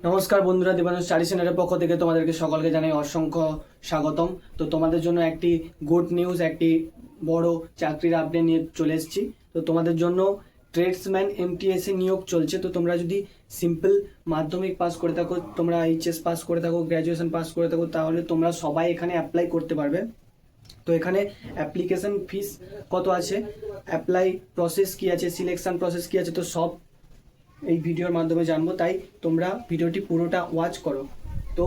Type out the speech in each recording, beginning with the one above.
নমস্কার বন্ধুরা, দেবানুজ স্টাডি সেন্টারের পক্ষ থেকে তোমাদেরকে সকলকে জানাই অসংখ্য স্বাগতম। তো তোমাদের জন্য একটি গুড নিউজ, একটি বড় চাকরির আপডেট নিয়ে চলে এসেছি। তো তোমাদের জন্য ট্রেডসম্যান এমটিএস এ নিয়োগ চলছে। তো তোমরা যদি সিম্পল মাধ্যমিক পাস করে থাকো, তোমরা এইচএস পাস করে থাকো, গ্র্যাজুয়েশন পাস করে থাকো, তাহলে তোমরা সবাই এখানে অ্যাপ্লাই করতে পারবে। তো এখানে অ্যাপ্লিকেশন ফিস কত আছে, অ্যাপ্লাই প্রসেস কি আছে, সিলেকশন প্রসেস কি আছে, তো সব এই ভিডিওর মাধ্যমে জানবো। তাই তোমরা ভিডিওটি পুরোটা ওয়াচ করো। তো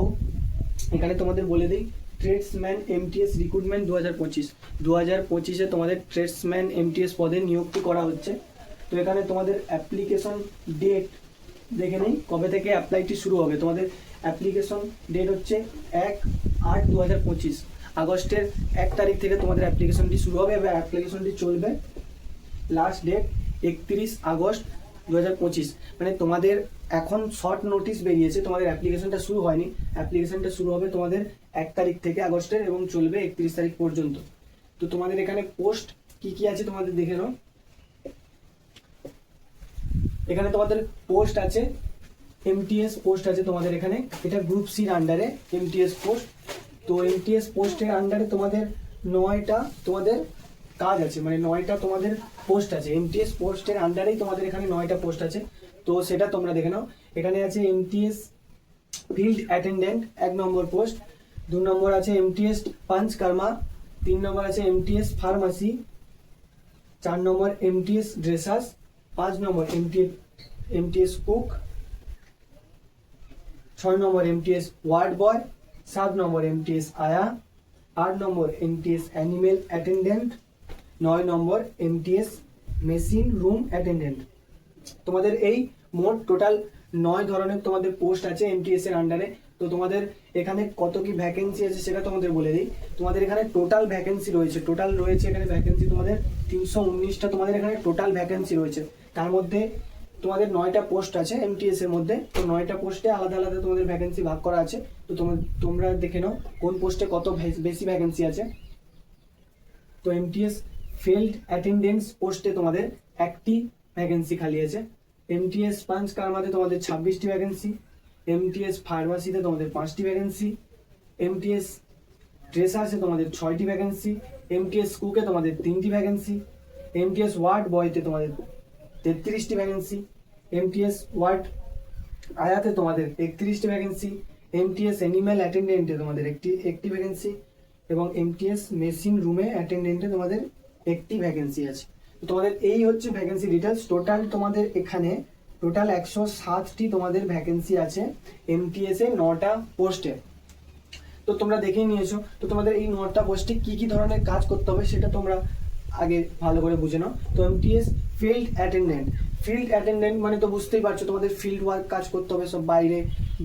এখানে তোমাদের বলে দিই, ট্রেডসম্যান এমটিএস রিক্রুটমেন্ট 2025 তোমাদের ট্রেডসম্যান এমটিএস পদে নিয়োগটি করা হচ্ছে। তো এখানে তোমাদের অ্যাপ্লিকেশন ডেট দেখে নেই, কবে থেকে অ্যাপ্লাইটি শুরু হবে। তোমাদের অ্যাপ্লিকেশন ডেট হচ্ছে 1/8/2025, আগস্টের 1 তারিখ থেকে তোমাদের অ্যাপ্লিকেশনটি শুরু হবে এবং অ্যাপ্লিকেশনটি চলবে লাস্ট ডেট 31 আগস্ট 2025। মানে তোমাদের এখন শর্ট নোটিশ বেরিয়েছে, তোমাদের অ্যাপ্লিকেশনটা শুরু হয়নি। অ্যাপ্লিকেশনটা শুরু হবে তোমাদের 1 তারিখ থেকে আগস্টের এবং চলবে 31 তারিখ পর্যন্ত। তো তোমাদের এখানে পোস্ট কি কি আছে তোমাদের দেখে নাও। এখানে তোমাদের পোস্ট আছে, এমটিএস পোস্ট আছে তোমাদের এখানে। এটা গ্রুপ সির আন্ডারে এমটিএস পোস্ট। তো এমটিএস পোস্টের আন্ডারে তোমাদের 9টা তোমাদের কাজ আছে, মানে 9টা তোমাদের পোস্ট আছে। এমটিএস পোস্টের আন্ডারেই তোমাদের এখানে 9টা পোস্ট আছে। তো সেটা তোমরা দেখে নাও। এখানে আছে এমটিএস ফিল্ড অ্যাটেন্ডেন্ট 1 নম্বর পোস্ট, 2 নম্বর আছে এমটিএস পাঞ্চকর্মা, 3 নম্বর আছে এমটিএস ফার্মাসি, 4 নম্বর এমটিএস ড্রেসার্স, 5 নম্বর এমটিএস কুক, 6 নম্বর এমটিএস ওয়ার্ড বয়, 7 নম্বর এমটিএস আয়া, 8 নম্বর এমটিএস অ্যানিমেল অ্যাটেন্ডেন্ট, 9 নম্বর এমটিএস মেশিন রুম অ্যাটেন্ডেন্ট। তোমাদের এই মোট টোটাল 9 ধরনের তোমাদের পোস্ট আছে এমটিএস এর আন্ডারে। তো তোমাদের এখানে কত কি ভ্যাকেন্সি আছে সেটা তোমাদের বলে দিই। তোমাদের এখানে টোটাল ভ্যাকেন্সি রয়েছে, এখানে ভ্যাকেন্সি তোমাদের 319টা তোমাদের এখানে টোটাল ভ্যাকেন্সি রয়েছে। তার মধ্যে তোমাদের 9টা পোস্ট আছে এমটিএস এর মধ্যে। তো 9টা পোস্টে আলাদা আলাদা তোমাদের ভ্যাকেন্সি ভাগ করা আছে। তো তোমরা দেখে নাও কোন পোস্টে কত বেশি ভ্যাকেন্সি আছে। তো এমটিএস ফিল্ড অ্যাটেন্ডেন্স পোস্টে তোমাদের 1টি ভ্যাকেন্সি খালি আছে। এমটিএস পাঞ্চকর্মাতে তোমাদের 26টি ভ্যাকেন্সি, এমটিএস ফার্মাসিতে তোমাদের 5টি ভ্যাকেন্সি, এমটিএস ড্রেসার্সে তোমাদের 6টি ভ্যাকেন্সি, এমটিএস কুকে তোমাদের 3টি ভ্যাকেন্সি, এমটিএস ওয়ার্ড বয়তে তোমাদের 33টি ভ্যাকেন্সি, এমটিএস ওয়ার্ড আয়াতে তোমাদের 31টি ভ্যাকেন্সি, এমটিএস অ্যানিম্যাল অ্যাটেন্ডেন্টে তোমাদের একটি ভ্যাকেন্সি এবং এমটিএস মেশিন রুমে অ্যাটেন্ডেন্টে তোমাদের 1টি ভ্যাকেন্সি আছে। তো তোমাদের এই হচ্ছে ভ্যাকেন্সি ডিটেলস। টোটাল তোমাদের এখানে টোটাল 107টি তোমাদের ভ্যাকেন্সি আছে এমটিএস এ 9টা পোস্টে। তো তোমরা দেখেই নিয়েছো। তো তোমাদের এই 9টা পোস্টে কি কি ধরনের কাজ করতে হবে সেটা তোমরা আগে ভালো করে বুঝে নাও। তো এমটিএস ফিল্ড অ্যাটেন্ডেন্ট মানে তো বুঝতেই পারছো, তোমাদের ফিল্ড ওয়ার্ক কাজ করতে হবে, সব বাইরে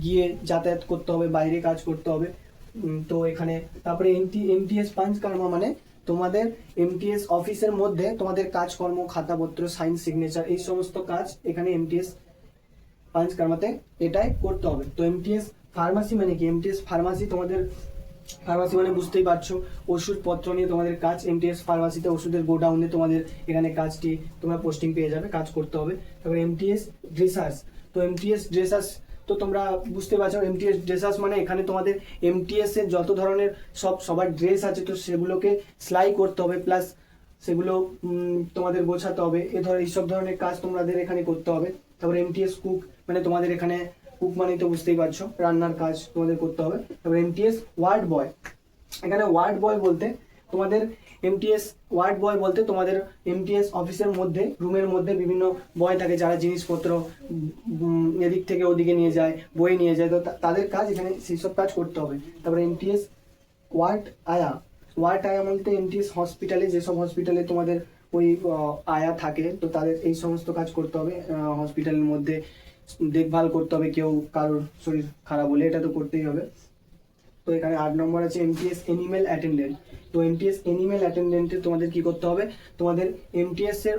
গিয়ে যাতায়াত করতে হবে, বাইরে কাজ করতে হবে। তো এখানে তারপরে এমটিএস পাঞ্চকর্মা মানে তোমাদের এমটিএস অফিসের মধ্যে তোমাদের কাজকর্ম, খাতাপত্র, সাইন, সিগনেচার, এই সমস্ত কাজ এখানে এমটিএস পাঞ্চকর্মাতে এটাই করতে হবে। তো এমটিএস ফার্মাসি মানে কি, এমটিএস ফার্মাসি তোমাদের ফার্মাসি মানে বুঝতেই পারছো ওষুধপত্র নিয়ে তোমাদের কাজ। এমটিএস ফার্মাসিতে ওষুধের গোডাউনে তোমাদের এখানে কাজটি তোমরা পোস্টিং পেয়ে যাবে, কাজ করতে হবে। তারপরে এমটিএস ড্রেসার্স, তো এমটিএস ড্রেসার্স তো তোমরা বুঝতে পারছো এমটিএস ড্রেসার্স মানে এখানে তোমাদের এমটিএস এর যত ধরনের সবার ড্রেস আছে তো সেগুলোকে সেলাই করতে হবে, প্লাস সেগুলো তোমাদের গোছাতে হবে। এইসব ধরনের কাজ তোমাদের এখানে করতে হবে। তারপরে এমটিএস কুক মানে তোমাদের এখানে কুক মানে তো বুঝতেই পারছো রান্নার কাজ তোমাদের করতে হবে। তারপরে এমটিএস ওয়ার্ড বয়, এখানে ওয়ার্ড বয় বলতে তোমাদের তোমাদের এমটিএস অফিসের মধ্যে রুমের মধ্যে বিভিন্ন বয় থাকে যারা জিনিসপত্র এদিক থেকে ওদিকে নিয়ে যায়, বই নিয়ে যায়। তো তাদের কাজ এখানে সেই সব কাজ করতে হবে। তারপরে এমটিএস ওয়ার্ড আয়া বলতে এমটিএস হসপিটালে, যেসব হসপিটালে তোমাদের ওই আয়া থাকে তো তাদের এই সমস্ত কাজ করতে হবে। হসপিটালের মধ্যে দেখভাল করতে হবে, কেউ কারোর শরীর খারাপ হলে এটা তো করতেই হবে। তো এখানে 8 নম্বর আছে এমটিএস অ্যানিমেল অ্যাটেন্ডেন্ট। তো এমটিএস অ্যানিমেল অ্যাটেন্ডেন্টে তোমাদের কি করতে হবে, তোমাদের এমটিএস এর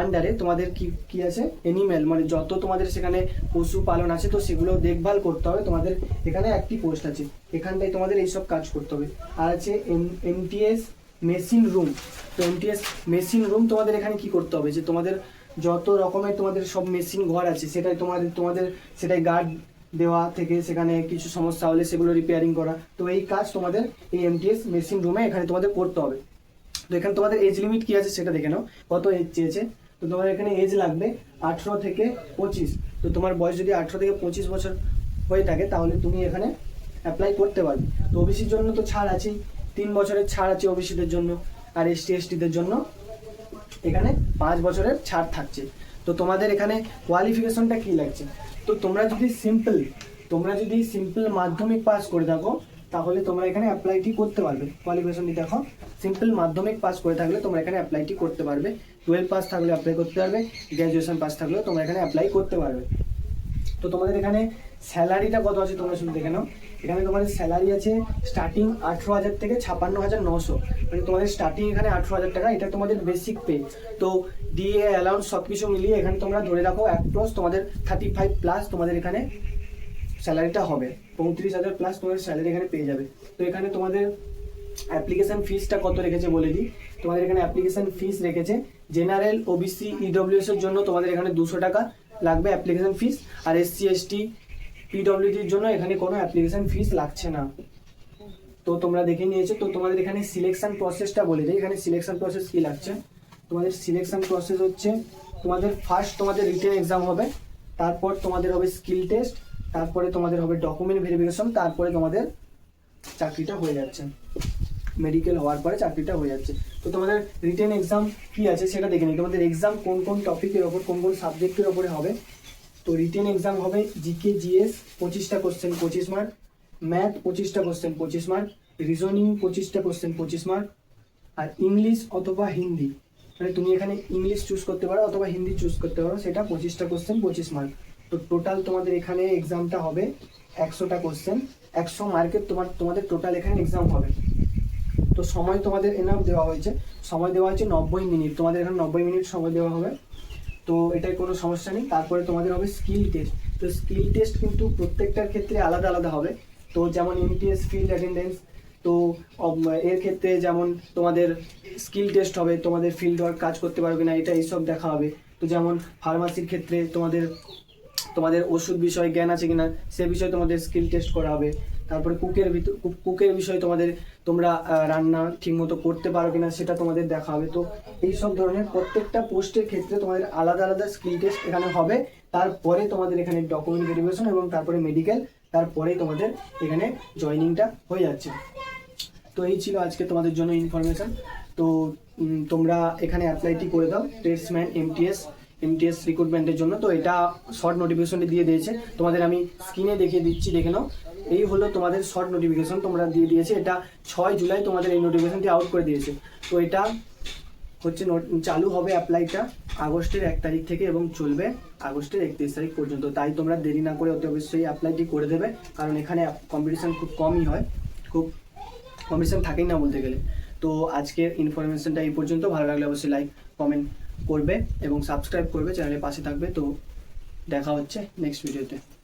আন্ডারে তোমাদের কি আছে, অ্যানিমেল মানে যত তোমাদের সেখানে পশু পালন আছে তো সেগুলো দেখভাল করতে হবে। তোমাদের এখানে একটি পোস্ট আছে, এখানটায় তোমাদের এইসব কাজ করতে হবে। আর আছে এমটিএস মেশিন রুম। তো এমটিএস মেশিন রুম তোমাদের এখানে কি করতে হবে, যে তোমাদের যত রকমের তোমাদের সব মেশিন ঘর আছে সেটাই তোমাদের সেটাই গার্ড দেওয়া থেকে সেখানে কিছু সমস্যা হলে সেগুলো রিপেয়ারিং করা। তো এই কাজ তোমাদের এই এমটিএস মেশিন রুমে এখানে তোমাদের করতে হবে। তো এখানে তোমাদের এজ লিমিট কি আছে সেটা দেখে নাও, কত এজ চেয়েছে। তো তোমার এখানে এজ লাগবে 18 থেকে 25। তো তোমার বয়স যদি 18 থেকে 25 বছর হয়ে থাকে তাহলে তুমি এখানে অ্যাপ্লাই করতে পারবে। তো ওবিসির জন্য তো ছাড় আছেই, 3 বছরের ছাড় আছে ওবিসিদের জন্য, আর এসটি এসটিদের জন্য এখানে 5 বছরের ছাড় থাকছে। তো তোমাদের এখানে কোয়ালিফিকেশনটা কি লাগছে, তো তোমরা যদি সিম্পল মাধ্যমিক পাস করে থাকো তাহলে তোমরা এখানে অ্যাপ্লাইটি করতে পারবে। কোয়ালিফিকেশনটি দেখো, সিম্পল মাধ্যমিক পাস করে থাকলে তোমরা এখানে অ্যাপ্লাইটি করতে পারবে। 12 পাস থাকলে অ্যাপ্লাই করতে পারবে, গ্র্যাজুয়েশন পাস থাকলেও তোমরা এখানে অ্যাপ্লাই করতে পারবে। তো তোমাদের এখানে স্যালারিটা কত আছে তোমরা শুধু দেখে নাও। এখানে তোমাদের স্যালারি আছে স্টার্টিং 18,000 থেকে 56,900, মানে তোমাদের স্টার্টিং এখানে 18,000 টাকা, এটা তোমাদের বেসিক পে। তো ডিএ অ্যালাউন্স সব কিছু মিলিয়ে এখানে তোমরা ধরে রাখো অ্যাপ্রক্স তোমাদের 35 প্লাস তোমাদের এখানে স্যালারিটা হবে, 35,000 প্লাস তোমাদের স্যালারি এখানে পেয়ে যাবে। তো এখানে তোমাদের অ্যাপ্লিকেশন ফিসটা কত রেখেছে বলে দিই। তোমাদের এখানে অ্যাপ্লিকেশন ফিস রেখেছে জেনারেল, ওবিসি, ইডব্লিউএস এর জন্য তোমাদের এখানে 200 টাকা লাগবে অ্যাপ্লিকেশন ফিস, আর এসসি এসটি পিডব্লিউডির জন্য এখানে কোনো অ্যাপ্লিকেশন ফিস লাগছে না। তো তোমরা দেখে নিয়েছো। তো তোমাদের এখানে সিলেকশন প্রসেসটা বলে দিই। এখানে সিলেকশন প্রসেস কি লাগছে, তোমাদের সিলেকশন প্রসেস হচ্ছে তোমাদের ফার্স্ট তোমাদের রিটেন এক্সাম হবে, তারপর তোমাদের হবে স্কিল টেস্ট, তারপরে তোমাদের হবে ডকুমেন্ট ভেরিফিকেশন, তারপরে তোমাদের চাকরিটা হয়ে যাচ্ছে, মেডিকেল হওয়ার পরে চাকরিটা হয়ে যাচ্ছে। তো তোমাদের রিটেন এক্সাম কি আছে সেটা দেখে নিই। তোমাদের এক্সাম কোন কোন টপিকের ওপর, কোন কোন সাবজেক্টের ওপরে হবে। তো রিটেন এক্সাম হবে জিকে জিএস 25টা কোশ্চেন 25 মার্ক, ম্যাথ 25টা কোশ্চেন 25 মার্ক, রিজনিং 25টা কোশ্চেন 25 মার্ক, আর ইংলিশ অথবা হিন্দি, মানে তুমি এখানে ইংলিশ চুজ করতে পারো অথবা হিন্দি চুজ করতে পারো, সেটা 25টা কোশ্চেন 25 মার্ক। তো টোটাল তোমাদের এখানে এক্সামটা হবে 100টা কোশ্চেন, 100 মার্কের তোমাদের টোটাল এখানে এক্সাম হবে। তো সময় তোমাদের এনাফ দেওয়া হয়েছে, সময় দেওয়া হয়েছে 90 মিনিট, তোমাদের এখানে 90 মিনিট সময় দেওয়া হবে। তো এটাই কোনো সমস্যা নেই। তারপরে তোমাদের হবে স্কিল টেস্ট। তো স্কিল টেস্ট কিন্তু প্রত্যেকটার ক্ষেত্রে আলাদা আলাদা হবে। তো যেমন এমটিএস ফিল্ড অ্যাটেন্ডেন্স, তো এর ক্ষেত্রে যেমন তোমাদের স্কিল টেস্ট হবে, তোমাদের ফিল্ড ওয়ার্ক কাজ করতে পারবে না এটা এইসব দেখা হবে। তো যেমন ফার্মাসির ক্ষেত্রে তোমাদের ওষুধ বিষয়ে জ্ঞান আছে কিনা সে বিষয়ে তোমাদের স্কিল টেস্ট করা হবে। তারপরে কুকের বিষয়ে তোমরা রান্না ঠিকমতো করতে পারো কিনা সেটা তোমাদের দেখা হবে। তো এই সব ধরনের প্রত্যেকটা পোস্টের ক্ষেত্রে তোমাদের আলাদা আলাদা স্কিল টেস্ট এখানে হবে। তারপরে তোমাদের এখানে ডকুমেন্ট ভেরিফিকেশন এবং তারপরে মেডিকেল, তারপরে তোমাদের এখানে জয়েনিংটা হয়ে যাচ্ছে। তো এই ছিল আজকে তোমাদের জন্য ইনফরমেশন। তো তোমরা এখানে অ্যাপ্লাইটি করে দাও ট্রেডসম্যান এমটিএস রিক্রুটমেন্টের জন্য। তো এটা শর্ট নোটিফিকেশনটি দিয়ে দিয়েছে, তোমাদের আমি স্ক্রিনে দেখিয়ে দিচ্ছি, দেখে নাও। এই হলো তোমাদের শর্ট নোটিফিকেশন তোমরা দিয়ে দিয়েছে, এটা 6 জুলাই তোমাদের এই নোটিফিকেশনটি আউট করে দিয়েছে। তো এটা হচ্ছে চালু হবে অ্যাপ্লাইটা আগস্টের 1 তারিখ থেকে এবং চলবে আগস্টের 31 তারিখ পর্যন্ত। তাই তোমরা দেরি না করে অতি অবশ্যই অ্যাপ্লাইটি করে দেবে, কারণ এখানে কম্পিটিশন খুব কমই হয়, খুব কম্পিটিশন থাকেই না বলতে গেলে। তো আজকের ইনফরমেশনটা এই পর্যন্ত। ভালো লাগলে অবশ্যই লাইক কমেন্ট করবে এবং সাবস্ক্রাইব করবে, চ্যানেলের পাশে থাকবে। তো দেখা হচ্ছে নেক্সট ভিডিওতে।